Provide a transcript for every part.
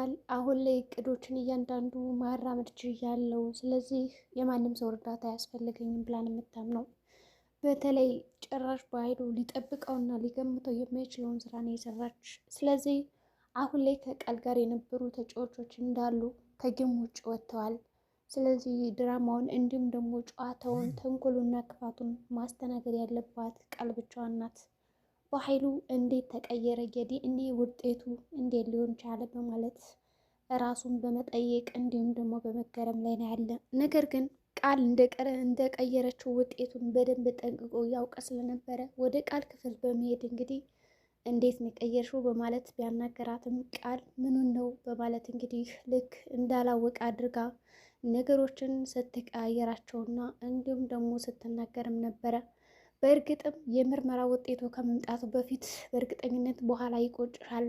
ቃል አሁን ላይ እቅዶችን እያንዳንዱ ማራመድ ችያለሁ። ስለዚህ የማንም ሰው እርዳታ አያስፈልገኝም ብላን የምታምነው በተለይ ጭራሽ በኃይሉ ሊጠብቀውና ሊገምተው የማይችለውን ስራ ነው የሰራች። ስለዚህ አሁን ላይ ከቃል ጋር የነበሩ ተጫዋቾች እንዳሉ ከጌም ውጭ ወጥተዋል። ስለዚህ ድራማውን እንዲሁም ደግሞ ጨዋታውን ተንኮሉና ክፋቱን ማስተናገድ ያለባት ቃል ብቻዋን ናት። በኃይሉ እንዴት ተቀየረ፣ የዲኤንኤ ውጤቱ እንዴት ሊሆን ቻለ በማለት ራሱን በመጠየቅ እንዲሁም ደግሞ በመገረም ላይ ነው ያለ። ነገር ግን ቃል እንደቀየረችው ውጤቱን በደንብ ጠንቅቆ ያውቀ ስለነበረ ወደ ቃል ክፍል በመሄድ እንግዲህ እንዴት ነው የቀየርሽው በማለት ቢያናገራትም ቃል ምኑን ነው በማለት እንግዲህ ልክ እንዳላወቀ አድርጋ ነገሮችን ስትቀያየራቸውና እንዲሁም ደግሞ ስትናገርም ነበረ። በእርግጥም የምርመራ ውጤቱ ከመምጣቱ በፊት በእርግጠኝነት በኋላ ይቆጭሻል፣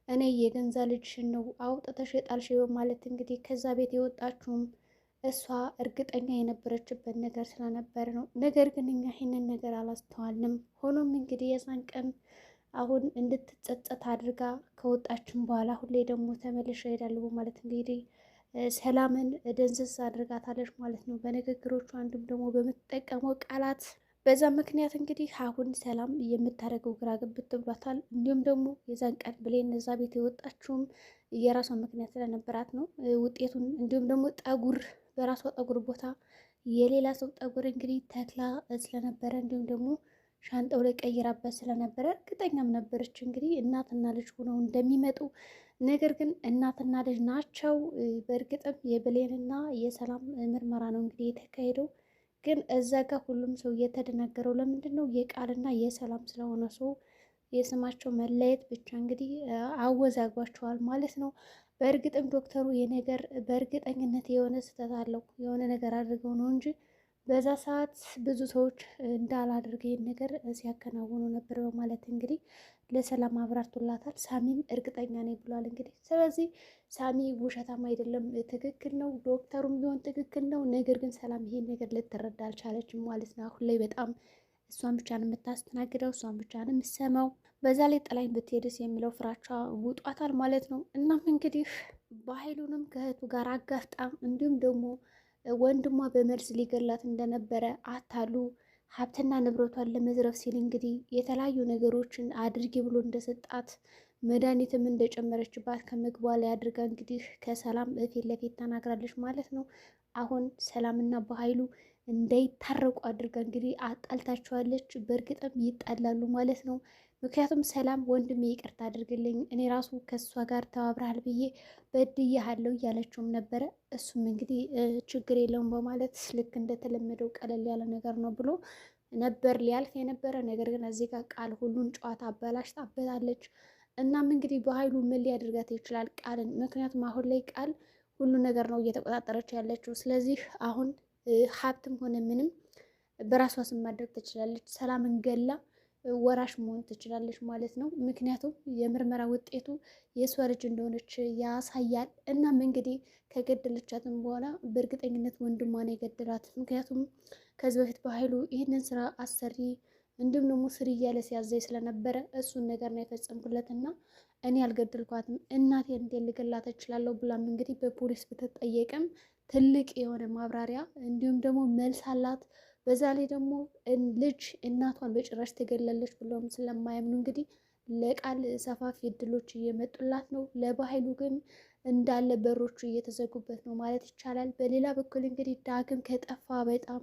እኔ የገንዛ ልጅሽን ነው አውጥተሽ የጣልሽ በማለት እንግዲህ ከዛ ቤት የወጣችውም እሷ እርግጠኛ የነበረችበት ነገር ስለነበር ነው። ነገር ግን እኛ ይህንን ነገር አላስተዋልንም። ሆኖም እንግዲህ የዛን ቀን አሁን እንድትጸጸት አድርጋ ከወጣችን በኋላ ሁሌ ደግሞ ተመልሼ እሄዳለሁ በማለት እንግዲህ ሰላምን ደንዝዝ አድርጋታለች ማለት ነው በንግግሮቿ እንዲሁም ደግሞ በምትጠቀመው ቃላት። በዛ ምክንያት እንግዲህ አሁን ሰላም የምታደርገው ግራ ገብት ብሏታል። እንዲሁም ደግሞ የዛን ቀን ብሌን እዛ ቤት የወጣችውም የራሷ ምክንያት ስለነበራት ነው ውጤቱን እንዲሁም ደግሞ ጠጉር በራሷ ጠጉር ቦታ የሌላ ሰው ጠጉር እንግዲህ ተክላ ስለነበረ እንዲሁም ደግሞ ሻንጣው ላይ ቀይራበት ስለነበረ እርግጠኛም ነበረች እንግዲህ እናትና ልጅ ሆነው እንደሚመጡ። ነገር ግን እናትና ልጅ ናቸው። በእርግጥም የብሌንና የሰላም ምርመራ ነው እንግዲህ የተካሄደው። ግን እዛ ጋር ሁሉም ሰው እየተደናገረው ለምንድን ነው የቃልና የሰላም ስለሆነ ሰው የስማቸው መለየት ብቻ እንግዲህ አወዛግቧቸዋል ማለት ነው። በእርግጥም ዶክተሩ የነገር በእርግጠኝነት የሆነ ስህተት አለው የሆነ ነገር አድርገው ነው እንጂ በዛ ሰዓት ብዙ ሰዎች እንዳላደርገ ይህን ነገር ሲያከናውኑ ነበር በማለት እንግዲህ ለሰላም አብራርቶላታል። ሳሚም እርግጠኛ ነኝ ብሏል እንግዲህ። ስለዚህ ሳሚ ውሸታም አይደለም፣ ትክክል ነው፣ ዶክተሩም ቢሆን ትክክል ነው። ነገር ግን ሰላም ይሄን ነገር ልትረዳ አልቻለችም ማለት ነው። አሁን ላይ በጣም እሷን ብቻ ነው የምታስተናግደው፣ እሷን ብቻ ነው የምትሰማው። በዛ ላይ ጥላኝ ብትሄድስ የሚለው ፍራቻ ውጧታል ማለት ነው። እናም እንግዲህ በኃይሉንም ከእህቱ ጋር አጋፍጣ እንዲሁም ደግሞ ወንድሟ በመርዝ ሊገላት እንደነበረ አታሉ ሀብትና ንብረቷን ለመዝረፍ ሲል እንግዲህ የተለያዩ ነገሮችን አድርጊ ብሎ እንደሰጣት መድኃኒትም እንደጨመረችባት ከምግቧ ላይ አድርጋ እንግዲህ ከሰላም ፊት ለፊት ተናግራለች ማለት ነው። አሁን ሰላምና በኃይሉ እንዳይታረቁ አድርጋ እንግዲህ አጣልታቸዋለች። በእርግጥም ይጣላሉ ማለት ነው። ምክንያቱም ሰላም ወንድሜ ይቅርታ አድርግልኝ፣ እኔ ራሱ ከእሷ ጋር ተባብረሃል ብዬ በድያሃለሁ እያለችውም ነበረ። እሱም እንግዲህ ችግር የለውም በማለት ልክ እንደተለመደው ቀለል ያለ ነገር ነው ብሎ ነበር ሊያልፍ የነበረ። ነገር ግን እዚህ ጋር ቃል ሁሉን ጨዋታ አበላሽታበታለች። እናም እንግዲህ በኃይሉ ምን ሊያደርጋት ይችላል ቃልን? ምክንያቱም አሁን ላይ ቃል ሁሉ ነገር ነው እየተቆጣጠረች ያለችው። ስለዚህ አሁን ሀብትም ሆነ ምንም በራሷ ስም ማድረግ ትችላለች። ሰላምን ገላ ወራሽ መሆን ትችላለች ማለት ነው። ምክንያቱም የምርመራ ውጤቱ የእሷ ልጅ እንደሆነች ያሳያል። እናም እንግዲህ ከገደለቻትም በኋላ በእርግጠኝነት ወንድሟን የገደላት። ምክንያቱም ከዚህ በፊት በኃይሉ ይህንን ስራ አሰሪ እንዲሁም ደግሞ ስሪ እያለ ሲያዘኝ ስለነበረ እሱን ነገር ነው የፈጸምኩለት እና እኔ አልገደልኳትም፣ እናቴ እንዴት ልገላት እችላለሁ ብላም እንግዲህ በፖሊስ ብትጠየቅም ትልቅ የሆነ ማብራሪያ እንዲሁም ደግሞ መልስ አላት። በዛ ላይ ደግሞ ልጅ እናቷን በጭራሽ ትገላለች ብለውም ስለማያምኑ እንግዲህ ለቃል ሰፋፊ እድሎች እየመጡላት ነው። ለበኃይሉ ግን እንዳለ በሮቹ እየተዘጉበት ነው ማለት ይቻላል። በሌላ በኩል እንግዲህ ዳግም ከጠፋ በጣም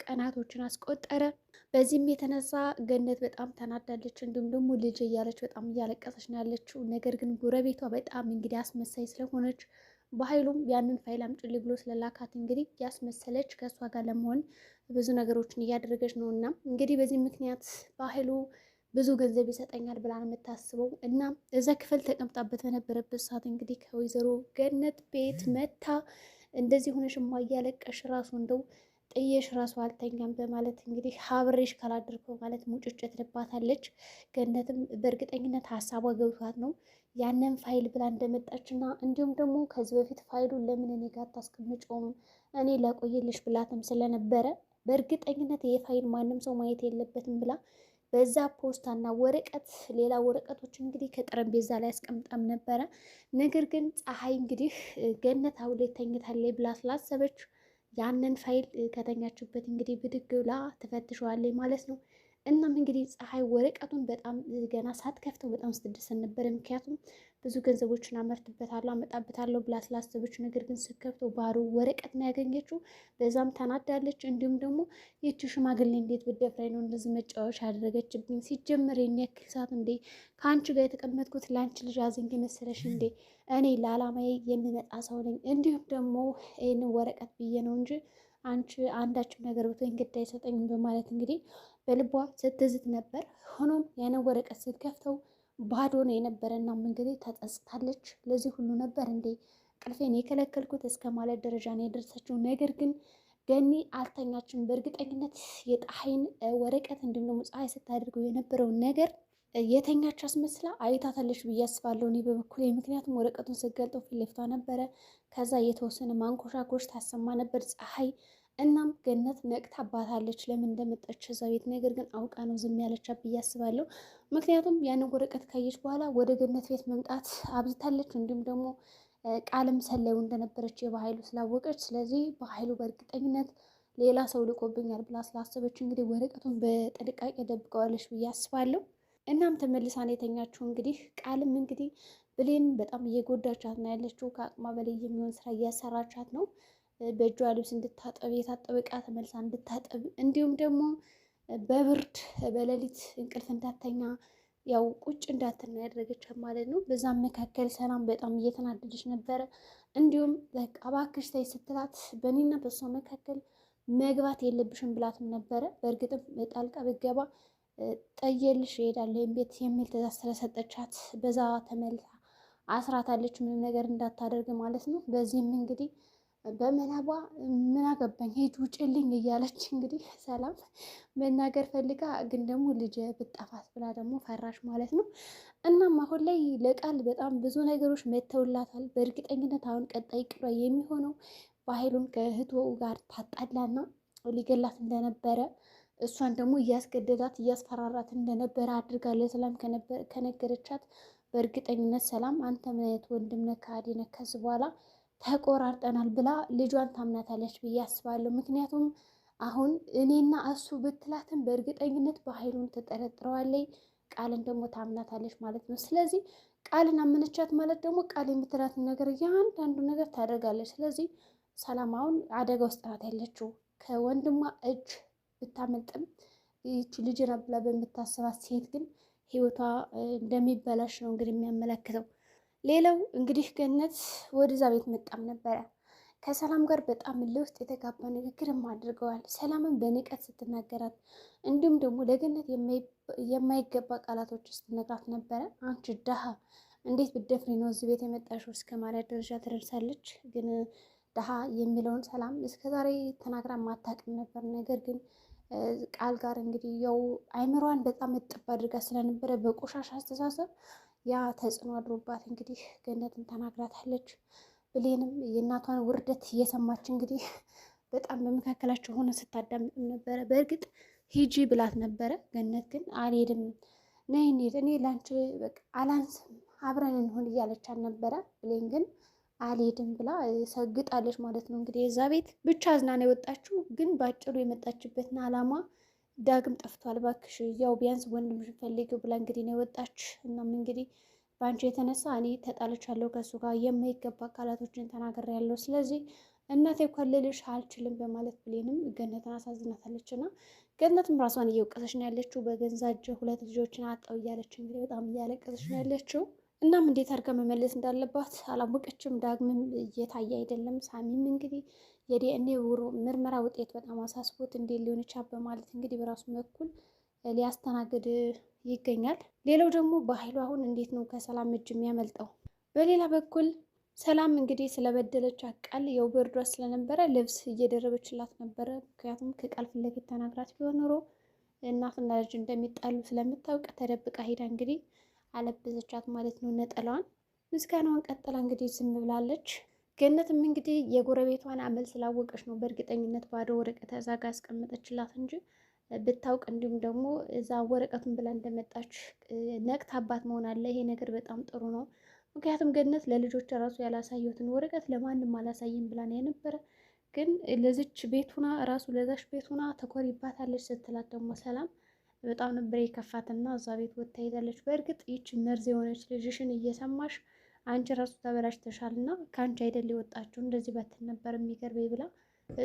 ቀናቶችን አስቆጠረ። በዚህም የተነሳ ገነት በጣም ተናዳለች። እንዲሁም ደግሞ ልጅ እያለች በጣም እያለቀሰች ነው ያለችው። ነገር ግን ጎረቤቷ በጣም እንግዲህ አስመሳይ ስለሆነች በኃይሉም ያንን ፋይል አምጪልኝ ብሎ ስለላካት እንግዲህ ያስመሰለች ከእሷ ጋር ለመሆን ብዙ ነገሮችን እያደረገች ነው። እና እንግዲህ በዚህ ምክንያት በኃይሉ ብዙ ገንዘብ ይሰጠኛል ብላ ነው የምታስበው። እና እዛ ክፍል ተቀምጣበት በነበረበት ሰዓት እንግዲህ ከወይዘሮ ገነት ቤት መታ እንደዚህ ሆነሽማ እያለቀሽ ራሱ እንደው ጥየሽ ራሱ አልተኛም በማለት እንግዲህ ሀብሬሽ ካላደርገው ማለት ሙጭጭ ትልባታለች። ገነትም በእርግጠኝነት ሀሳቧ ገብቷት ነው ያንን ፋይል ብላ እንደመጣችና እንዲሁም ደግሞ ከዚህ በፊት ፋይሉን ለምን እኔ ጋር ታስቀምጪውም እኔ ላቆየልሽ ብላትም ስለነበረ በእርግጠኝነት ይሄ ፋይል ማንም ሰው ማየት የለበትም ብላ በዛ ፖስታና ወረቀት ሌላ ወረቀቶች እንግዲህ ከጠረጴዛ ላይ አስቀምጣም ነበረ። ነገር ግን ፀሐይ እንግዲህ ገነት አሁን ላይ ተኝታለች ብላ ስላሰበች ያንን ፋይል ከተኛችበት እንግዲህ ብድግ ብላ ትፈትሸዋለች ማለት ነው። እናም እንግዲህ ፀሐይ ወረቀቱን በጣም ገና ሳትከፍተው በጣም ስትደሰት ነበር። ምክንያቱም ብዙ ገንዘቦችን አመጣበታለሁ ብላ ስላሰበች፣ ነገር ግን ስትከፍተው ባዶ ወረቀት ነው ያገኘችው። በዛም ተናዳለች። እንዲሁም ደግሞ ይቺ ሽማግሌ እንዴት ብትደፍረኝ ነው እንደዚህ መጫወቻ ያደረገችብኝ? ሲጀመር የኔ ያክል ሰዓት እንዴ ከአንቺ ጋር የተቀመጥኩት ለአንቺ ልጅ አዝኜ መሰለሽ እንዴ? እኔ ለዓላማዬ የምመጣ ሰው ነኝ። እንዲሁም ደግሞ ይህንን ወረቀት ብዬ ነው እንጂ አንቺ አንዳችም ነገር ብትወኝ ግድ አይሰጠኝም በማለት እንግዲህ በልቧ ስትዝት ነበር። ሆኖም ያንን ወረቀት ስትከፍተው ባዶ ነው የነበረ። እናም እንግዲህ ተጸጽታለች። ለዚህ ሁሉ ነበር እንዴ ቅልፌን የከለከልኩት እስከ ማለት ደረጃ ነው የደረሰችው። ነገር ግን ገኒ አልተኛችም። በእርግጠኝነት የፀሐይን ወረቀት እንዲሁም ደግሞ ፀሐይ ስታደርገው የነበረውን ነገር የተኛች አስመስላ አይታታለች ብዬ አስባለሁ እኔ በበኩሌ። ምክንያቱም ወረቀቱን ስትገልጠው ፊት ለፊቷ ነበረ። ከዛ የተወሰነ ማንኮሻኮሽ ታሰማ ነበር ፀሐይ። እናም ገነት ነቅታባታለች ለምን እንደመጣች እዛ ቤት። ነገር ግን አውቃ ነው ዝም ያለቻት ብዬ አስባለሁ። ምክንያቱም ያንን ወረቀት ካየች በኋላ ወደ ገነት ቤት መምጣት አብዝታለች። እንዲሁም ደግሞ ቃልም ሰላዩ እንደነበረች የበኃይሉ ስላወቀች፣ ስለዚህ በኃይሉ በእርግጠኝነት ሌላ ሰው ልቆብኛል ብላ ስላሰበች እንግዲህ ወረቀቱን በጥንቃቄ ደብቀዋለች ብዬ አስባለሁ። እናም ተመልሳ ነው የተኛችው። እንግዲህ ቃልም እንግዲህ ብሌን በጣም እየጎዳቻት ነው ያለችው። ከአቅሟ በላይ የሚሆን ስራ እያሰራቻት ነው። በእጇ ልብስ እንድታጠብ የታጠበ ዕቃ ተመልሳ እንድታጠብ፣ እንዲሁም ደግሞ በብርድ በሌሊት እንቅልፍ እንዳተኛ ያው ቁጭ እንዳትና ያደረገቻት ማለት ነው። በዛም መካከል ሰላም በጣም እየተናደደች ነበረ። እንዲሁም በቃ እባክሽ ተይ ስትላት በእኔና በሷ መካከል መግባት የለብሽም ብላትም ነበረ። በእርግጥም ጣልቃ ብትገባ ጠየልሽ እሄዳለሁ ቤት የሚል ትእዛዝ ስለሰጠቻት በዛ ተመልሳ አስራታለች፣ ምንም ነገር እንዳታደርግ ማለት ነው። በዚህም እንግዲህ በመናቧ ምን አገባኝ ሂድ ውጭልኝ እያለች እንግዲህ ሰላም መናገር ፈልጋ ግን ደግሞ ልጅ ብጠፋት ብላ ደግሞ ፈራሽ ማለት ነው። እናም አሁን ላይ ለቃል በጣም ብዙ ነገሮች መተውላታል። በእርግጠኝነት አሁን ቀጣይ ቅዷ የሚሆነው በኃይሉን ከእህቱ ጋር ታጣላና ሊገላት እንደነበረ፣ እሷን ደግሞ እያስገደዳት እያስፈራራት እንደነበረ አድርጋ ለሰላም ከነገረቻት በእርግጠኝነት ሰላም አንተ ምን አይነት ወንድም ነህ ከሃዲ ነህ ከዚህ በኋላ ተቆራርጠናል ብላ ልጇን ታምናታለች ብዬ አስባለሁ። ምክንያቱም አሁን እኔና እሱ ብትላትም በእርግጠኝነት በኃይሉን ትጠረጥረዋለች፣ ቃልን ደግሞ ታምናታለች ማለት ነው። ስለዚህ ቃልን አመነቻት ማለት ደግሞ ቃል የምትላትን ነገር እያንዳንዱ ነገር ታደርጋለች። ስለዚህ ሰላም አሁን አደጋ ውስጥ ናት ያለችው። ከወንድሟ እጅ ብታመልጥም ይቺ ልጅ ብላ በምታስባት ሴት ግን ህይወቷ እንደሚበላሽ ነው እንግዲህ የሚያመለክተው። ሌላው እንግዲህ ገነት ወደዛ ቤት መጣም ነበረ። ከሰላም ጋር በጣም እልህ ውስጥ የተጋባ ንግግርም አድርገዋል። ሰላምን በንቀት ስትናገራት፣ እንዲሁም ደግሞ ለገነት የማይገባ ቃላቶች ስትነግራት ነበረ። አንቺ ደሃ እንዴት ብትደፍሪ ነው እዚህ ቤት የመጣሽው እስከ ማለት ደረጃ ትደርሳለች። ግን ደሃ የሚለውን ሰላም እስከዛሬ ተናግራ ማታውቅም ነበር። ነገር ግን ቃል ጋር እንግዲህ ያው አይምሯን በጣም እጥብ አድርጋ ስለነበረ በቆሻሻ አስተሳሰብ ያ ተጽዕኖ አድሮባት እንግዲህ ገነትን ተናግራታለች። ብሌንም የእናቷን ውርደት እየሰማች እንግዲህ በጣም በመካከላቸው ሆነ ስታዳምጥም ነበረ። በእርግጥ ሂጂ ብላት ነበረ። ገነት ግን አልሄድም፣ ነይ እንሂድ፣ እኔ ላንቺ በቃ አላንስም፣ አብረን እንሆን እያለቻት ነበረ። ብሌን ግን አልሄድም ብላ ሰግጣለች ማለት ነው። እንግዲህ የዛ ቤት ብቻ አዝና ነው የወጣችው። ግን በአጭሩ የመጣችበትን አላማ ዳግም ጠፍቷል። እባክሽ ያው ቢያንስ ወንድምሽን ፈልጊው ብላ እንግዲህ ነው የወጣች። እናም እንግዲህ በአንቺ የተነሳ እኔ ተጣልቻለሁ ከእሱ ጋር የማይገባ ቃላቶችን ተናግሬያለሁ። ስለዚህ እናቴ እንኳን ልልሽ አልችልም በማለት ብሌንም ገነትን አሳዝናታለች። እና ገነትም ራሷን እየወቀሰች ነው ያለችው። በገዛ እጅ 2 ልጆችን አጣው እያለች እንግዲህ በጣም እያለቀሰች ነው ያለችው። እናም እንዴት አድርጋ መመለስ እንዳለባት አላወቀችም። ዳግምም እየታየ አይደለም። ሳሚም እንግዲህ የዲኤንኤ ምርመራ ውጤት በጣም አሳስቦት እንዴት ሊሆን ይችላል በማለት እንግዲህ በራሱ በኩል ሊያስተናግድ ይገኛል። ሌላው ደግሞ በኃይሉ አሁን እንዴት ነው ከሰላም እጅ የሚያመልጠው? በሌላ በኩል ሰላም እንግዲህ ስለበደለች ቃል ያው በርዷ ስለነበረ ልብስ እየደረበችላት ነበረ። ምክንያቱም ከቃል ፊት ለፊት ተናግራት ቢሆን ኖሮ እናትና ልጅ እንደሚጣሉ ስለምታውቅ ተደብቃ ሄዳ እንግዲህ አለበሰቻት ማለት ነው ነጠላዋን። ምስጋናዋን ቀጥላ እንግዲህ ዝም ብላለች። ገነትም እንግዲህ የጎረቤቷን አመል ስላወቀች ነው በእርግጠኝነት ባዶ ወረቀት እዛ ጋ አስቀመጠችላት እንጂ ብታውቅ እንዲሁም ደግሞ እዛ ወረቀቱን ብላ እንደመጣች ነቅታ አባት መሆን አለ። ይሄ ነገር በጣም ጥሩ ነው። ምክንያቱም ገነት ለልጆች ራሱ ያላሳየሁትን ወረቀት ለማንም አላሳይም ብላ ነው የነበረ። ግን ለዚች ቤቱና ራሱ ለዛች ቤቱና ተኮሪባታለች ስትላት ደግሞ ሰላም በጣም ነበር የከፋትና እዛ ቤት ወጥታ ሄዳለች። በእርግጥ ይች መርዝ የሆነች ልጅሽን እየሰማሽ አንቺ ራሱ ተበላሽተሻል እና ከአንቺ አይደል የወጣችው እንደዚህ በትን ነበር የሚገርበኝ ብላ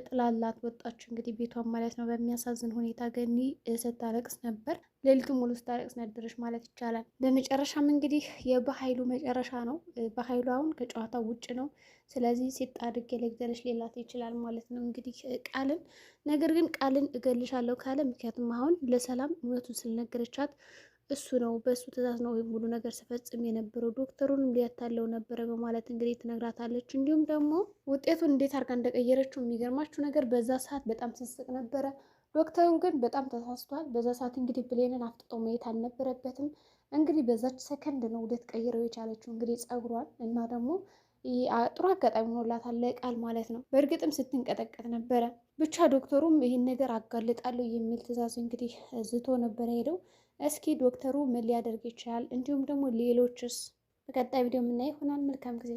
ጥላላት ወጣች። እንግዲህ ቤቷን ማለት ነው። በሚያሳዝን ሁኔታ ገኒ ስታለቅስ ነበር። ሌሊቱ ሙሉ ስታለቅስ ነበረች ማለት ይቻላል። በመጨረሻም እንግዲህ የበኃይሉ መጨረሻ ነው። በኃይሉ አሁን ከጨዋታው ውጭ ነው። ስለዚህ ሲጣድግ የለግደለች ሌላት ይችላል ማለት ነው እንግዲህ ቃልን። ነገር ግን ቃልን እገልሻለሁ ካለ ምክንያቱም አሁን ለሰላም እውነቱን ስለነገረቻት እሱ ነው በእሱ ትእዛዝ ነው ወይም ሁሉ ነገር ስፈጽም የነበረው ዶክተሩንም ሊያታለው ነበረ በማለት እንግዲህ ትነግራታለች። እንዲሁም ደግሞ ውጤቱን እንዴት አድርጋ እንደቀየረችው የሚገርማችሁ ነገር በዛ ሰዓት በጣም ስስቅ ነበረ። ዶክተሩ ግን በጣም ተሳስቷል። በዛ ሰዓት እንግዲህ ብሌንን አፍጥጦ ማየት አልነበረበትም። እንግዲህ በዛች ሰከንድ ነው ውደት ቀይረው የቻለችው እንግዲህ ጸጉሯን እና ደግሞ ጥሩ አጋጣሚ ሆኖላታል ለቃል ማለት ነው። በእርግጥም ስትንቀጠቀጥ ነበረ። ብቻ ዶክተሩም ይህን ነገር አጋልጣለሁ የሚል ትእዛዝ እንግዲህ ዝቶ ነበረ ሄደው። እስኪ ዶክተሩ ምን ሊያደርግ ይችላል፣ እንዲሁም ደግሞ ሌሎችስ በቀጣይ ቪዲዮ የምናይ ይሆናል። መልካም ጊዜ